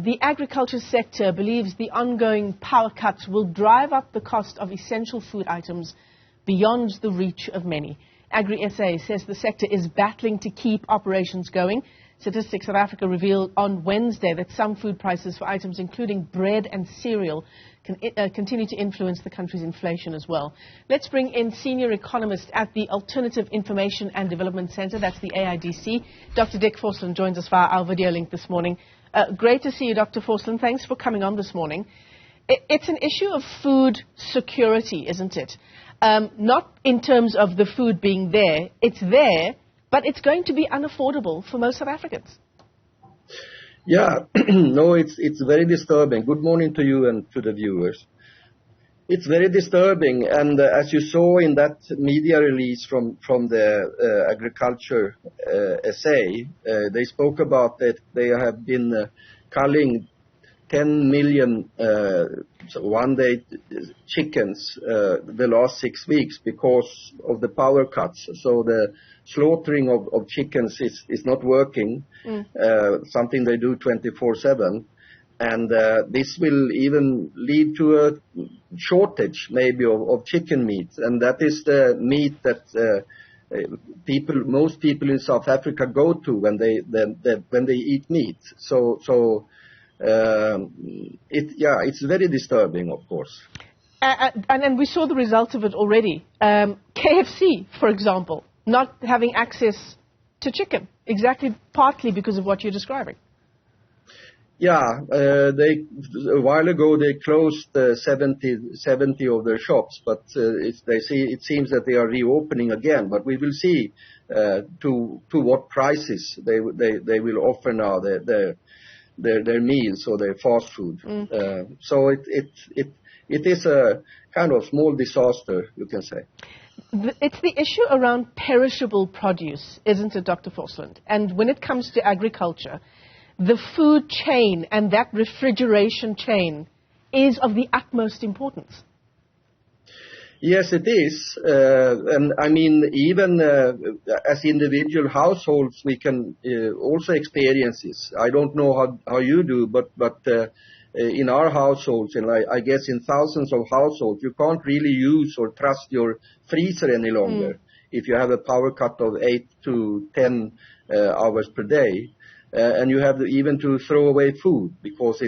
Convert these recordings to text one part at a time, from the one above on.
the agriculture sector believes the ongoing power cuts will drive up the cost of essential food items beyond the reach of many. AgriSA says the sector is battling to keep operations going. Statistics South Africa revealed on Wednesday that some food prices for items including bread and cereal continue to influence the country's inflation as well. Let's bring in senior economist at the Alternative Information and Development Center, that's the AIDC. Dr. Dick Forslund joins us via our video link this morning. Great to see you, Dr. Forslund. Thanks for coming on this morning. It's an issue of food security, isn't it? Not in terms of the food being there. It's there, but it's going to be unaffordable for most South Africans. Yeah, no, it's very disturbing. Good morning to you and to the viewers. It's very disturbing, and as you saw in that media release from the Agriculture SA, they spoke about that they have been culling 10 million one-day chickens the last 6 weeks because of the power cuts. So the slaughtering of chickens is not working, something they do 24/7. And this will even lead to a shortage maybe of chicken meat. And that is the meat that most people in South Africa go to when they eat meat. It's very disturbing, of course. And we saw the results of it already. KFC, for example, not having access to chicken, exactly partly because of what you're describing. Yeah, a while ago they closed 70 of their shops, but it seems that they are reopening again. But we will see to what prices they will offer now their meals or their fast food. So it is a kind of small disaster, you can say. It's the issue around perishable produce, isn't it, Dr. Forslund? And when it comes to agriculture, the food chain and that refrigeration chain is of the utmost importance. Yes, it is. And I mean, even as individual households, we can also experience this. I don't know how you do, but in our households, and I guess in thousands of households, you can't really use or trust your freezer any longer if you have a power cut of 8 to 10 hours per day. And you have even to throw away food because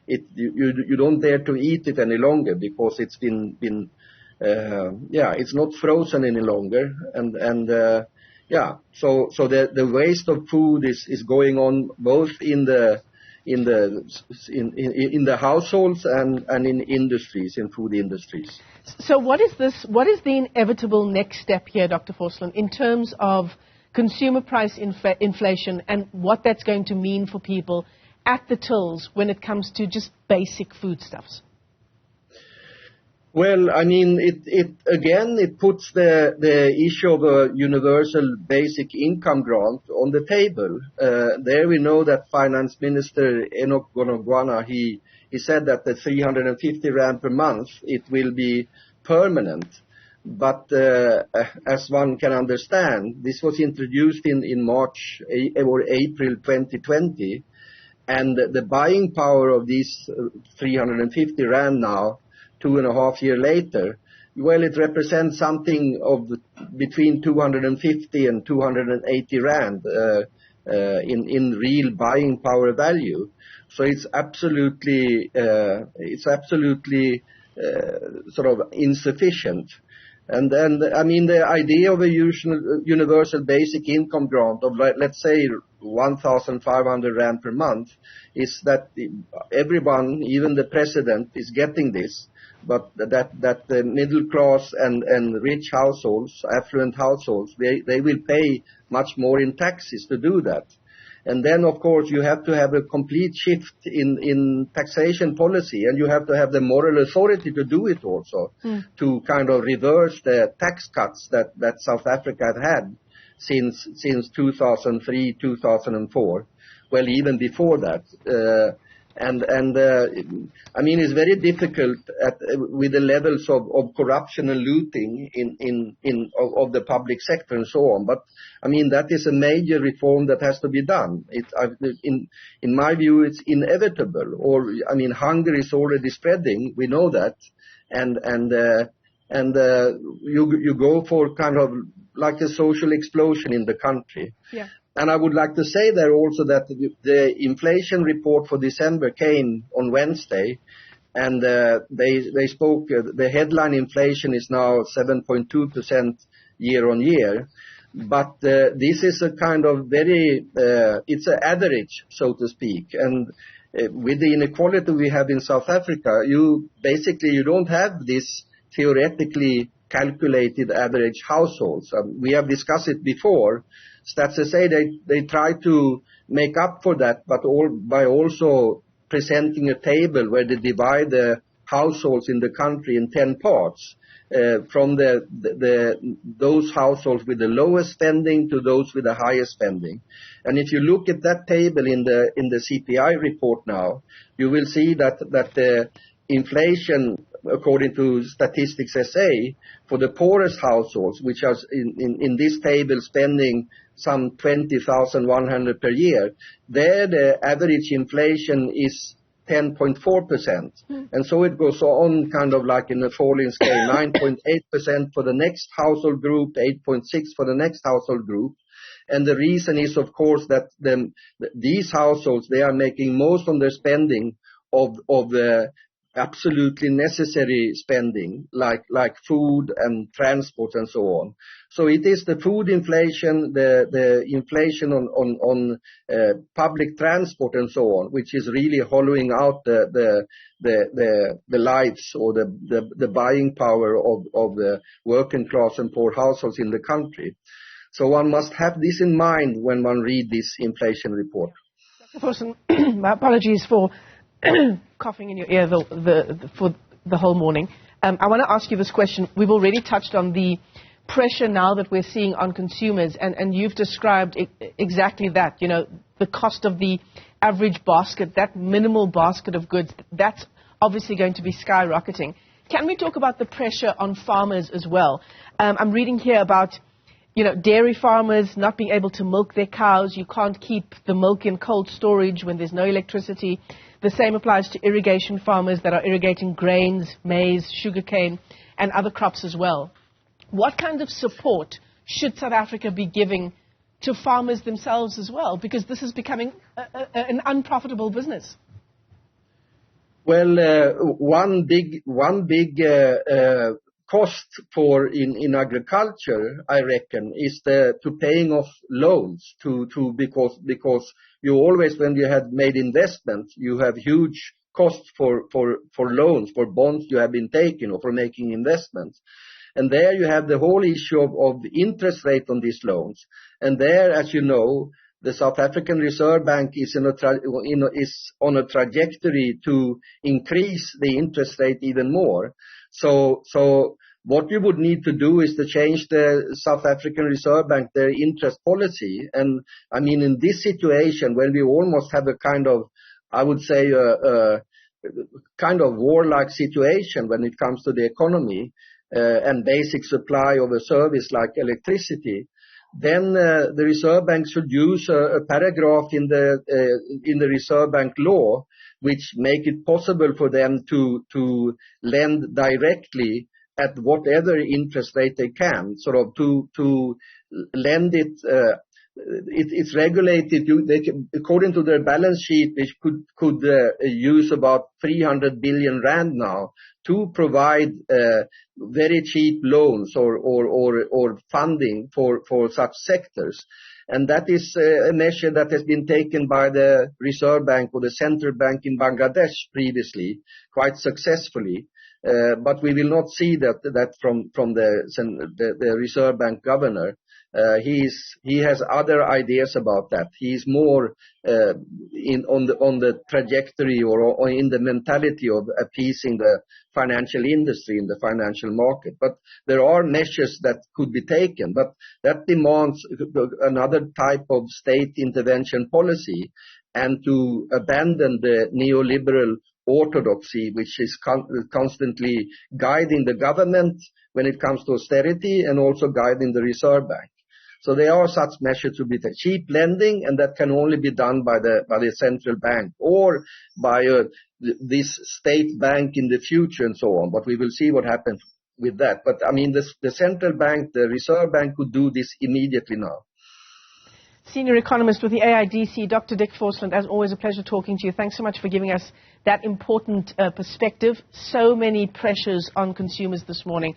you don't dare to eat it any longer because it's been it's not frozen any longer, so the waste of food is going on both in the households and in industries, in food industries. So what is the inevitable next step here, Dr. Forslund, in terms of consumer price inflation and what that's going to mean for people at the tills when it comes to just basic foodstuffs? Well, I mean, it puts the issue of a universal basic income grant on the table. There we know that Finance Minister Enoch Godongwana, he said that the 350 rand per month, it will be permanent. But as one can understand, this was introduced in March or April 2020, and the buying power of these 350 rand now, 2.5 years later, well, it represents something of between 250 and 280 rand in real buying power value. So it's absolutely sort of insufficient. And then, I mean, the idea of a universal basic income grant of, let's say, 1,500 rand per month is that everyone, even the president, is getting this, but that the middle class and rich households, affluent households, they will pay much more in taxes to do that. And then, of course, you have to have a complete shift in taxation policy, and you have to have the moral authority to do it also, to kind of reverse the tax cuts that South Africa had since 2003, 2004. Well, even before that. I mean, it's very difficult with the levels of corruption and looting of the public sector and so on. But I mean, that is a major reform that has to be done. In my view, it's inevitable. Or I mean, hunger is already spreading. We know that, you go for kind of like a social explosion in the country. Yeah. And I would like to say there also that the inflation report for December came on Wednesday, and they spoke. The headline inflation is now 7.2% year on year, but this is a kind of it's an average, so to speak. And with the inequality we have in South Africa, you don't have this theoretically calculated average households. We have discussed it before. Stats say they try to make up for that, but by also presenting a table where they divide the households in the country in 10 parts, from those households with the lowest spending to those with the highest spending. And if you look at that table in the CPI report now, you will see that the inflation, according to Statistics SA, for the poorest households, which are in this table spending some 20,100 per year, there the average inflation is 10.4%. And so it goes on kind of like in a falling scale, 9.8% for the next household group, 8.6% for the next household group. And the reason is, of course, that these households, they are making most of their spending of the absolutely necessary spending, like food and transport and so on. So it is the food inflation, the inflation on public transport and so on, which is really hollowing out the lives or the buying power of the working class and poor households in the country. So one must have this in mind when one reads this inflation report. Dr. Forslund, my apologies for coughing in your ear for the whole morning. I want to ask you this question. We've already touched on the pressure now that we're seeing on consumers, and you've described exactly that. You know, the cost of the average basket, that minimal basket of goods, that's obviously going to be skyrocketing. Can we talk about the pressure on farmers as well? I'm reading here about, you know, dairy farmers not being able to milk their cows. You can't keep the milk in cold storage when there's no electricity. The same applies to irrigation farmers that are irrigating grains, maize, sugarcane, and other crops as well. What kind of support should South Africa be giving to farmers themselves as well? Because this is becoming an unprofitable business. Well, one big cost in agriculture, I reckon, is to paying off loans because you always, when you have made investments, you have huge costs for loans, for bonds you have been taking or for making investments. And there you have the whole issue of interest rate on these loans. And there, as you know, the South African Reserve Bank is on a trajectory to increase the interest rate even more. So what you would need to do is to change the South African Reserve Bank, their interest policy. And I mean, in this situation, when we almost have a kind of, I would say, kind of warlike situation when it comes to the economy and basic supply of a service like electricity, then the Reserve Bank should use a paragraph in the Reserve Bank law which make it possible for them to lend directly at whatever interest rate they can, sort of to lend it. It's regulated. They can, according to their balance sheet, they could use about 300 billion rand now to provide very cheap loans or funding for such sectors. And that is a measure that has been taken by the Reserve Bank or the Central Bank in Bangladesh previously, quite successfully. But we will not see that from the Reserve Bank governor. He has other ideas about that. He's more on the trajectory or in the mentality of appeasing the financial industry in the financial market. But there are measures that could be taken, but that demands another type of state intervention policy. and to abandon the neoliberal orthodoxy, which is constantly guiding the government when it comes to austerity and also guiding the Reserve Bank. So there are such measures to be taken. Cheap lending, and that can only be done by the central bank or by this state bank in the future and so on. But we will see what happens with that. But I mean, the central bank, the Reserve Bank could do this immediately now. Senior economist with the AIDC, Dr. Dick Forslund, as always, a pleasure talking to you. Thanks so much for giving us that important perspective. So many pressures on consumers this morning.